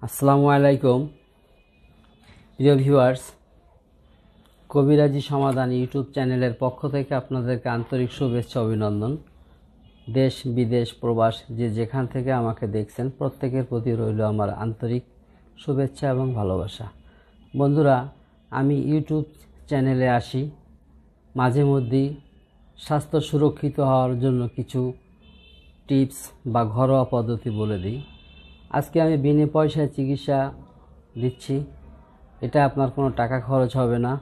আসসালামু আলাইকুম প্রিয় ভিউয়ার্স, কবিরাজি সমাধান ইউটিউব চ্যানেলের পক্ষ থেকে আপনাদেরকে আন্তরিক শুভেচ্ছা অভিনন্দন। দেশ বিদেশ প্রবাস যে যেখান থেকে আমাকে দেখছেন প্রত্যেকের প্রতি রইল আমার আন্তরিক শুভেচ্ছা এবং ভালোবাসা। বন্ধুরা, আমি ইউটিউব চ্যানেলে আসি মাঝে মধ্যেই স্বাস্থ্য সুরক্ষিত হওয়ার জন্য কিছু টিপস বা ঘরোয়া পদ্ধতি বলে দিই। আজকে আমি বিনা পয়সায় চিকিৎসা দিচ্ছি। এটা আপনার কোনো টাকা খরচ হবে না,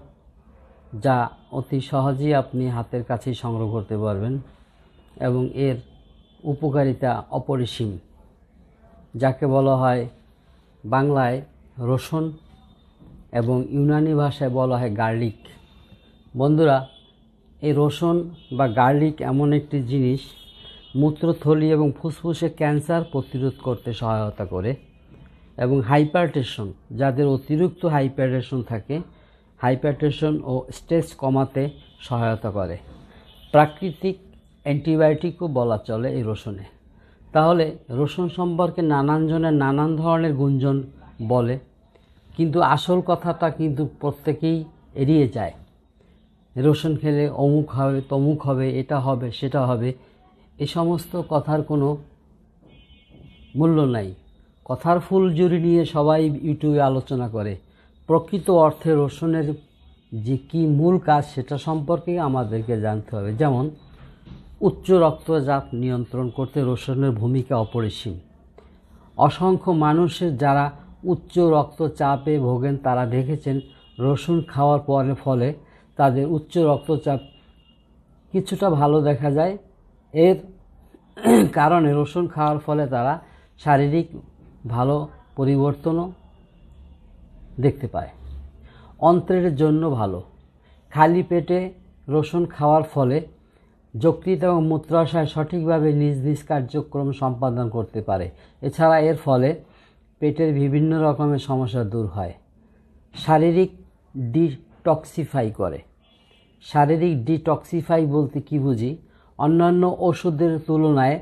যা অতি সহজেই আপনি হাতের কাছেই সংগ্রহ করতে পারবেন এবং এর উপকারিতা অপরিসীম, যাকে বলা হয় বাংলায় রসুন এবং ইউনানি ভাষায় বলা হয় গার্লিক। বন্ধুরা, এই রসুন বা গার্লিক এমন একটি জিনিস মূত্রথলি এবং ফুসফুসে ক্যান্সার প্রতিরোধ করতে সহায়তা করে এবং হাইপারটেনশন, যাদের অতিরিক্ত হাইপারটেনশন থাকে, হাইপারটেনশন ও স্ট্রেস কমাতে সহায়তা করে। প্রাকৃতিক অ্যান্টিবায়োটিকও বলা চলে এই রসুনে। তাহলে রসুন সম্পর্কে নানানজনের নানান ধরনের গুঞ্জন বলে, কিন্তু আসল কথাটা কিন্তু প্রত্যেকেই এড়িয়ে যায়। রসুন খেলে অমুক হবে, তমুক হবে, এটা হবে, সেটা হবে, এই সমস্ত কথার কোনো মূল্য নাই। কথার ফুলঝুরি নিয়ে সবাই ইউটিউবে আলোচনা করে। প্রকৃত অর্থে রসুনের যে কী মূল কাজ সেটা সম্পর্কে আমাদেরকে জানতে হবে। যেমন উচ্চ রক্তচাপ নিয়ন্ত্রণ করতে রসুনের ভূমিকা অপরিসীম। অসংখ্য মানুষের যারা উচ্চ রক্তচাপে ভোগেন তারা দেখেছেন রসুন খাওয়ার ফলে তাদের উচ্চ রক্তচাপ কিছুটা ভালো দেখা যায়। এর কারণে রসুন খাওয়ার ফলে তারা শারীরিক ভালো পরিবর্তনও দেখতে পায়। অন্ত্রের জন্য ভালো। খালি পেটে রসুন খাওয়ার ফলে যকৃৎ এবং মূত্রাশয় সঠিকভাবে নিজ নিজ কার্যক্রম সম্পাদন করতে পারে। এছাড়া এর ফলে পেটের বিভিন্ন রকমের সমস্যা দূর হয়। শারীরিক ডিটক্সিফাই করে। শারীরিক ডিটক্সিফাই বলতে কি বুঝি? অন্যান্য ওষুধের তুলনায়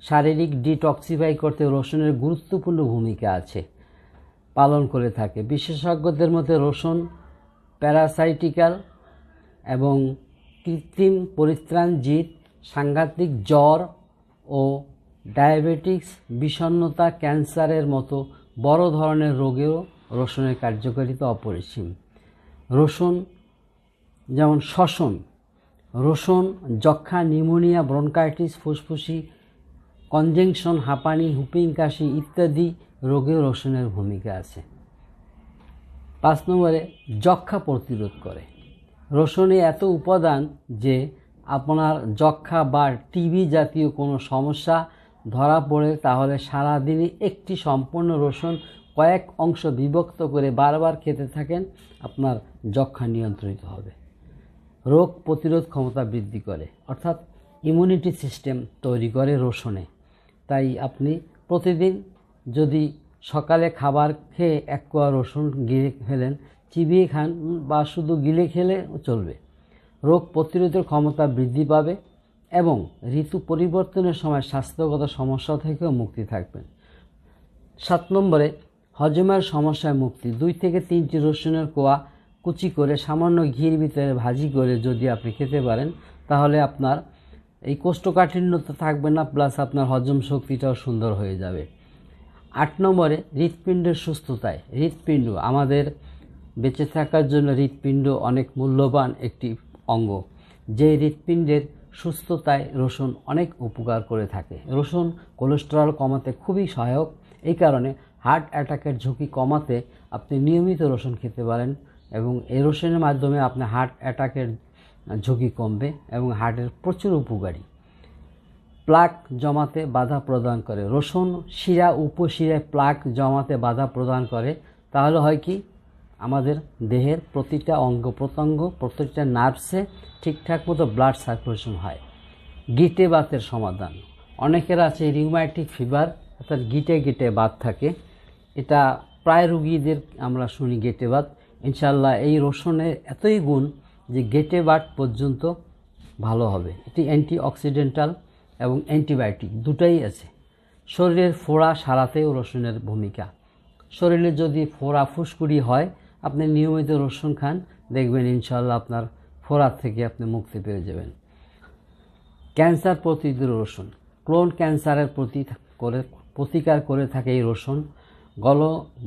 শারীরিক ডিটক্সিফাই করতে রসুনের গুরুত্বপূর্ণ ভূমিকা পালন করে থাকে। বিশেষজ্ঞদের মতে রসুন প্যারাসাইটিক্যাল এবং কৃত্রিম পরিত্রাণজিত, সাংঘাতিক জ্বর ও ডায়াবেটিক্স, বিষণ্ণতা, ক্যান্সারের মতো বড় ধরনের রোগেও রসুনের কার্যকারিতা অপরিসীম। রসুন যেমন শ্বসন, রসুন যক্ষা, নিউমোনিয়া, ব্রঙ্কাইটিস, ফুসফুসি কনজেকশন, হাঁপানি, হুপিং কাশি ইত্যাদি রোগেও রসুনের ভূমিকা আছে। 5 নম্বরে যক্ষা প্রতিরোধ করে। রসুনে এত উপাদান যে আপনার যক্ষা বা টিবি জাতীয় কোনো সমস্যা ধরা পড়ে তাহলে সারাদিনে একটি সম্পূর্ণ রসুন কয়েক অংশ বিভক্ত করে বারবার খেতে থাকেন, আপনার যক্ষা নিয়ন্ত্রিত হবে। রোগ প্রতিরোধ ক্ষমতা বৃদ্ধি করে, অর্থাৎ ইমিউনিটি সিস্টেম তৈরি করে রসুনে। তাই আপনি প্রতিদিন যদি সকালে খাবার খেয়ে 1 কোয়া রসুন গিলে ফেলেন, চিবিয়ে খান বা শুধু গিলে খেলে চলবে। রোগ প্রতিরোধের ক্ষমতা বৃদ্ধি পাবে এবং ঋতু পরিবর্তনের সময় স্বাস্থ্যগত সমস্যা থেকেও মুক্তি থাকবেন। 7 নম্বরে হজমের সমস্যায় মুক্তি। 2 থেকে 3টি রসুনের কোয়া কুচি করে সামান্য ঘির ভিতরে ভাজি করে যদি আপনি খেতে পারেন তাহলে আপনার এই কোষ্ঠকাঠিন্যতা থাকবে না, প্লাস আপনার হজম শক্তিটাও সুন্দর হয়ে যাবে। 8 নম্বরে হৃৎপিণ্ডের সুস্থতায়। হৃৎপিণ্ড আমাদের বেঁচে থাকার জন্য হৃৎপিণ্ড অনেক মূল্যবান একটি অঙ্গ। যে হৃৎপিণ্ডের সুস্থতায় রসুন অনেক উপকার করে থাকে। রসুন কোলেস্টেরল কমাতে খুবই সহায়ক। এই কারণে হার্ট অ্যাটাকের ঝুঁকি কমাতে আপনি নিয়মিত রসুন খেতে পারেন এবং এই রসুনের মাধ্যমে আপনার হার্ট অ্যাটাকের ঝুঁকি কমবে এবং হার্টের প্রচুর উপকারী। প্লাক জমাতে বাধা প্রদান করে। রসুন শিরা উপশিরায় প্লাক জমাতে বাধা প্রদান করে। তাহলে হয় কি, আমাদের দেহের প্রতিটা অঙ্গ প্রত্যঙ্গ, প্রত্যেকটা নার্ভসে ঠিকঠাক মতো ব্লাড সার্কুলেশন হয়। গিটে বাতের সমাধান। অনেকের আছে রিউম্যাটিক ফিভার, অর্থাৎ গিটে গিটে বাত থাকে। এটা প্রায় রুগীদের আমরা শুনি গেটে বাত। ইনশাল্লাহ এই রসুনের এতই গুণ যে গেটে বাত পর্যন্ত ভালো হবে। এটি অ্যান্টিঅক্সিডেন্টাল এবং অ্যান্টিবায়োটিক দুটাই আছে। শরীরের ফোড়া সারাতেও রসুনের ভূমিকা। শরীরে যদি ফোড়া ফুসকুড়ি হয়, আপনি নিয়মিত রসুন খান, দেখবেন ইনশাআল্লাহ আপনার ফোড়ার থেকে আপনি মুক্তি পেয়ে যাবেন। ক্যান্সার প্রতিরোধী রসুন, ক্লোন ক্যান্সারের প্রতিকার করে থাকে এই রসুন। গল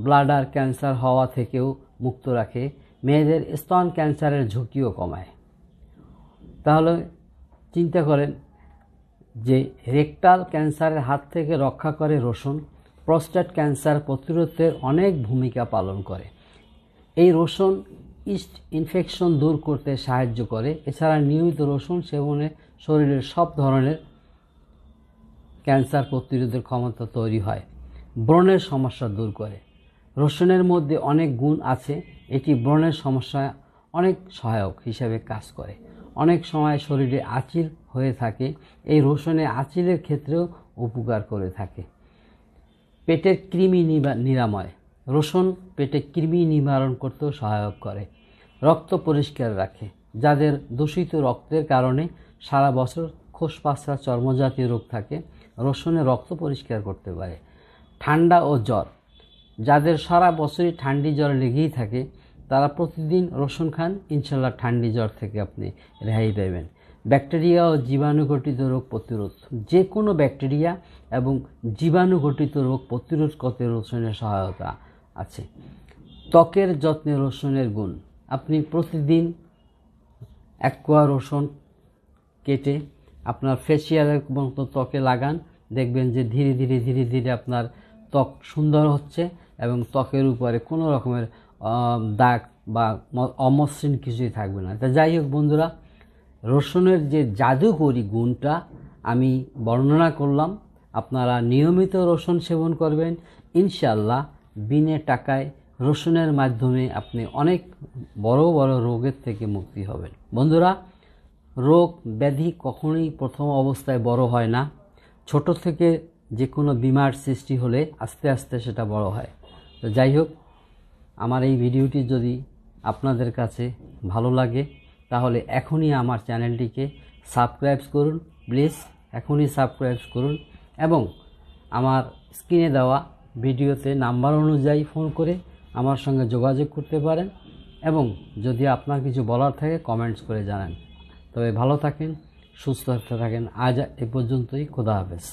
ব্লাডার ক্যান্সার হওয়া থেকেও মুক্ত রাখে, মেয়েদের স্তন ক্যান্সারের ঝুঁকিও কমায়। তাহলে চিন্তা করেন যে রেকটাল ক্যান্সারের হাত থেকে রক্ষা করে রসুন, প্রস্টেট ক্যান্সার প্রতিরোধের অনেক ভূমিকা পালন করে। এই রসুন ইস্ট ইনফেকশন দূর করতে সাহায্য করে। এছাড়া নিয়মিত রসুন সেবনে শরীরের সব ধরনের ক্যান্সার প্রতিরোধের ক্ষমতা তৈরি হয়। ব্রণের সমস্যা দূর করে। রসুনের মধ্যে অনেক গুণ আছে, এটি ব্রণের সমস্যা অনেক সহায়ক হিসেবে কাজ করে। অনেক সময় শরীরে আঁচিল হয়ে থাকে, এই রসুনে আঁচিলের ক্ষেত্রেও উপকার করে থাকে। পেটের কৃমি নিরাময়, রসুন পেটে কৃমি নিবারণ করতেও সহায়ক করে। রক্ত পরিষ্কার রাখে, যাদের দূষিত রক্তের কারণে সারা বছর খোসপাসা চর্মজাতীয় রোগ থাকে, রসুনে রক্ত পরিষ্কার করতে পারে। ঠান্ডা ও জ্বর, যাদের সারা বছরই ঠান্ডি জ্বর লেগেই থাকে, তারা প্রতিদিন রসুন খান, ইনশাল্লাহ ঠান্ডি জ্বর থেকে আপনি রেহাই পাবেন। ব্যাকটেরিয়া ও জীবাণুঘটিত রোগ প্রতিরোধ, যে কোনো ব্যাকটেরিয়া এবং জীবাণুঘটিত রোগ প্রতিরোধ করতে রসুনের সহায়তা আছে। ত্বকের যত্নে রসুনের গুণ, আপনি প্রতিদিন এক কোয়া রসুন কেটে আপনার ফেসিয়ালের মতো ত্বকে লাগান, দেখবেন যে ধীরে ধীরে আপনার ত্বক সুন্দর হচ্ছে এবং ত্বকের উপরে কোনো রকমের দাগ বা অমসৃণ কিছুই থাকবে না। তা যাই হোক বন্ধুরা, রসুনের যে জাদুকরি গুণটা আমি বর্ণনা করলাম, আপনারা নিয়মিত রসুন সেবন করবেন, ইনশাআল্লাহ বিনা টাকায় রসুনের মাধ্যমে আপনি অনেক বড় বড় রোগের থেকে মুক্তি হবেন। বন্ধুরা, রোগ ব্যাধি কখনোই প্রথম অবস্থায় বড় হয় না। ছোট থেকে যে কোনো বিমার সৃষ্টি হলে আস্তে আস্তে সেটা বড় হয়। তো যাই হোক, আমার এই ভিডিওটি যদি আপনাদের কাছে ভালো লাগে তাহলে এখনই আমার চ্যানেলটিকে সাবস্ক্রাইব করুন, প্লিজ এখনই সাবস্ক্রাইব করুন এবং আমার স্ক্রিনে দেওয়া ভিডিওতে নাম্বার অনুযায়ী ফোন করে আমার সঙ্গে যোগাযোগ করতে পারেন এবং যদি আপনার কিছু বলার থাকে কমেন্টস করে জানান। তবে ভালো থাকেন, সুস্থ থাকেন। আজ এ পর্যন্তই, খোদা হাফেজ।